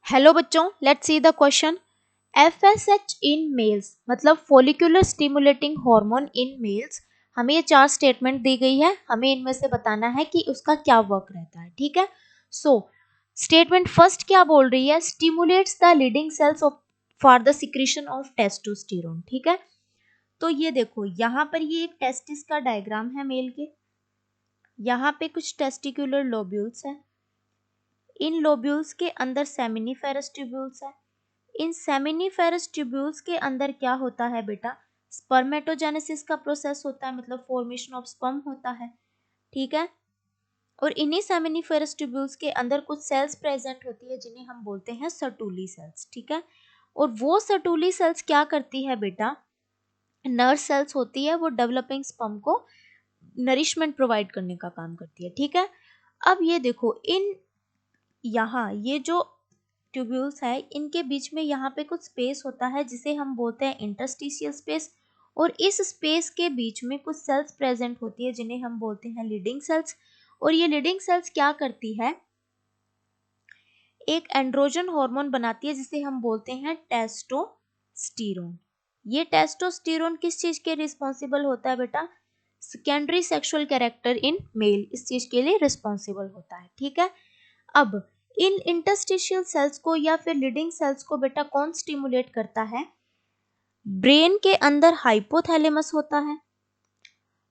Hello बच्चों, let's see the question. FSH in males मतलब follicular stimulating hormone in males. हमें ये 4 statement दी गई है, हमें इनमें से बताना है कि उसका क्या वर्क रहता है। ठीक है, सो स्टेटमेंट फर्स्ट क्या बोल रही है? Stimulates the Leydig cells of for the secretion of testosterone. ठीक है, तो ये देखो यहाँ पर ये एक टेस्टिस का डायग्राम है मेल के। यहाँ पे कुछ टेस्टिकुलर लोब्यूल्स है, इन लोब्यूल्स के अंदर सेमिनिफेरस ट्यूब्यूल्स है। इन सेमिनिफेरस ट्यूब्यूल्स के अंदर क्या होता है बेटा? स्पर्मेटोजेनेसिस का प्रोसेस होता है, मतलब फॉर्मेशन ऑफ स्पर्म होता है। ठीक है, और इन्हीं सेमिनिफेरस ट्यूब्यूल्स के अंदर कुछ सेल्स प्रेजेंट होती है जिन्हें हम बोलते हैं सर्टुली सेल्स। ठीक है, और वो सर्टुली सेल्स क्या करती है बेटा? नर्व सेल्स होती है, वो डेवलपिंग स्पर्म को नरिशमेंट प्रोवाइड करने का काम करती है। ठीक है, अब ये देखो इन यहाँ ये जो ट्यूब्यूल्स है इनके बीच में यहाँ पे कुछ स्पेस होता है जिसे हम बोलते हैं इंटरस्टिशियल स्पेस, और इस स्पेस के बीच में कुछ सेल्स प्रेजेंट होती है जिन्हें हम बोलते हैं लीडिंग सेल्स। और ये लीडिंग सेल्स क्या करती है? एक एंड्रोजन हार्मोन बनाती है जिसे हम बोलते हैं टेस्टोस्टेरोन। ये टेस्टोस्टेरोन किस चीज के रिस्पॉन्सिबल होता है बेटा? Secondary sexual character in male, इस चीज के लिए रिस्पॉन्सिबल होता है। ठीक है, अब इन इंटरस्टिशियल सेल्स को या फिर लीडिंग सेल्स को बेटा कौन स्टिमुलेट करता है? ब्रेन के अंदर हाइपोथैलेमस होता है,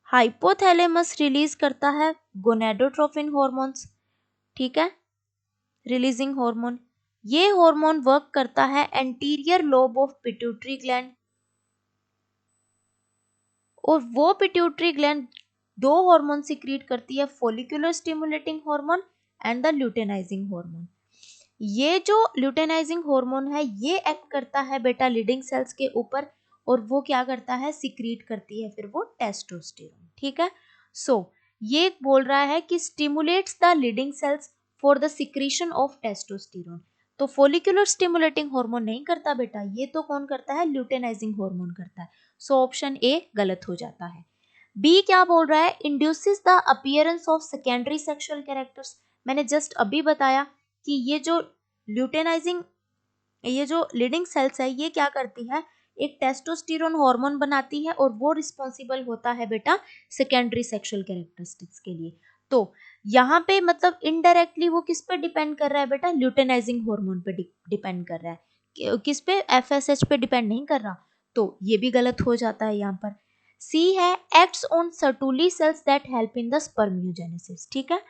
हाइपोथैलेमस रिलीज करता है गोनेडोट्रोफिन हॉर्मोन्स। ठीक है, रिलीजिंग हार्मोन। ये हार्मोन वर्क करता है anterior lobe of pituitary gland, और वो पिट्यूटरी ग्लैंड दो हार्मोन सिक्रीट करती है, follicular stimulating hormone and the luteinising hormone. ये जो ल्यूटेनाइजिंग हार्मोन है ये एक्ट करता है बेटा लीडिंग सेल्स के ऊपर, और वो क्या करता है? सिक्रीट करती है फिर वो टेस्टोस्टेरोन। ठीक है, सो ये बोल रहा है कि stimulates the Leydig cells for the secretion of testosterone. तो फॉलिकुलर स्टिमुलेटिंग हार्मोन नहीं करता बेटा, ये तो कौन करता है? ल्यूटेनाइजिंग हार्मोन करता है। सो ऑप्शन ए गलत हो जाता है। बी क्या बोल रहा है? Induces the appearance of secondary sexual characters. मैंने जस्ट अभी बताया कि ये जो ल्यूटेनाइजिंग, ये जो लीडिंग सेल्स है ये क्या करती है? एक टेस्टोस्टेरोन हार्मोन बनाती है, और वो रिस्पॉन्सिबल होता है बेटा सेकेंडरी सेक्सुअल कैरेक्टरिस्टिक्स के लिए। तो यहाँ पे मतलब इनडायरेक्टली वो किस पे डिपेंड कर रहा है बेटा? ल्यूटेनाइजिंग हार्मोन पे डिपेंड कर रहा है, किस पे? एफएसएच पे डिपेंड नहीं कर रहा। तो ये भी गलत हो जाता है यहाँ पर। सी है acts on Sertoli cells that help in the spermiogenesis. ठीक है,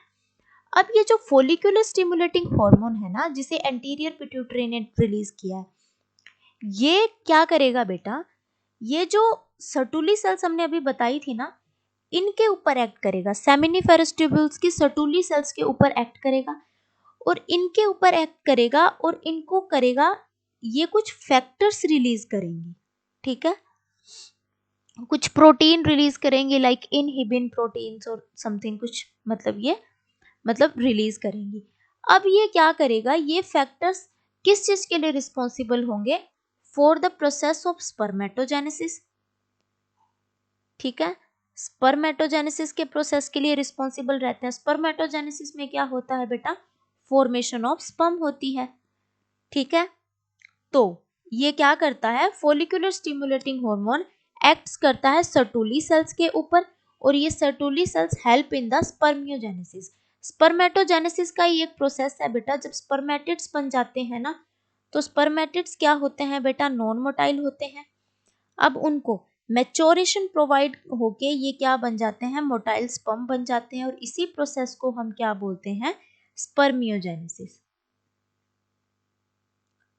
अब ये जो फोलिकुलर स्टिमुलेटिंग हार्मोन है ना, जिसे एंटीरियर पिट्यूटरी ने रिलीज किया है, ये क्या करेगा बेटा? ये जो सर्टुली सेल्स हमने अभी बताई थी ना, इनके ऊपर एक्ट करेगा, सेमिनिफेरस ट्यूब्यूल्स की सर्टुली सेल्स के ऊपर एक्ट करेगा, और इनके ऊपर एक्ट करेगा, और इनको करेगा, ये कुछ फैक्टर्स रिलीज करेंगे। ठीक है, कुछ प्रोटीन रिलीज करेंगे लाइक इनहिबिन प्रोटीन्स और समथिंग कुछ, मतलब ये मतलब रिलीज करेंगी। अब ये क्या करेगा? ये फैक्टर्स किस चीज के लिए रिस्पॉन्सिबल होंगे? For the process of spermatogenesis. ठीक है, स्पर्मेटोजेनेसिस के प्रोसेस के लिए रिस्पॉन्सिबल रहते हैं। स्पर्मेटोजेनेसिस में क्या होता है बेटा? फॉर्मेशन ऑफ स्पर्म होती है। ठीक है, तो ये क्या करता है? फॉलिकुलर स्टिमुलेटिंग हार्मोन एक्ट्स करता है सर्टुली सेल्स के ऊपर, और ये Sertoli cells help in the spermiogenesis. Spermatogenesis का ही एक प्रोसेस है बेटा, जब स्पर्मेटिड्स बन जाते हैं ना, तो स्पर्मेटिड्स क्या होते हैं बेटा? नॉन मोटाइल होते हैं। अब उनको मैच्योरेशन प्रोवाइड होके ये क्या बन जाते हैं? मोटाइल स्पर्म बन जाते हैं, और इसी प्रोसेस को हम क्या बोलते हैं? स्पर्मियोजेनेसिस।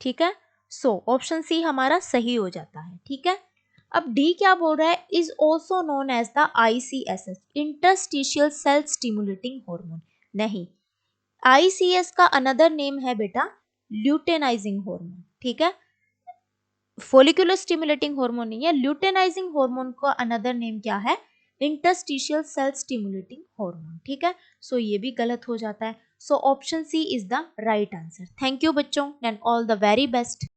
ठीक है, सो ऑप्शन सी हमारा सही हो जाता है। ठीक है, अब डी क्या बोल रहा है? Is also known as the ICSS, interstitial cell stimulating hormone. नहीं, आईसीएस का अनदर नेम है बेटा ल्यूटेनाइजिंग हार्मोन। ठीक है, फोलिकुलर स्टिमुलेटिंग हार्मोन नहीं है, ल्यूटेनाइजिंग हार्मोन का अनदर नेम क्या है? Interstitial cell stimulating hormone. ठीक है, सो ये भी गलत हो जाता है। So option C is the right answer. Thank you बच्चों, and all the very best.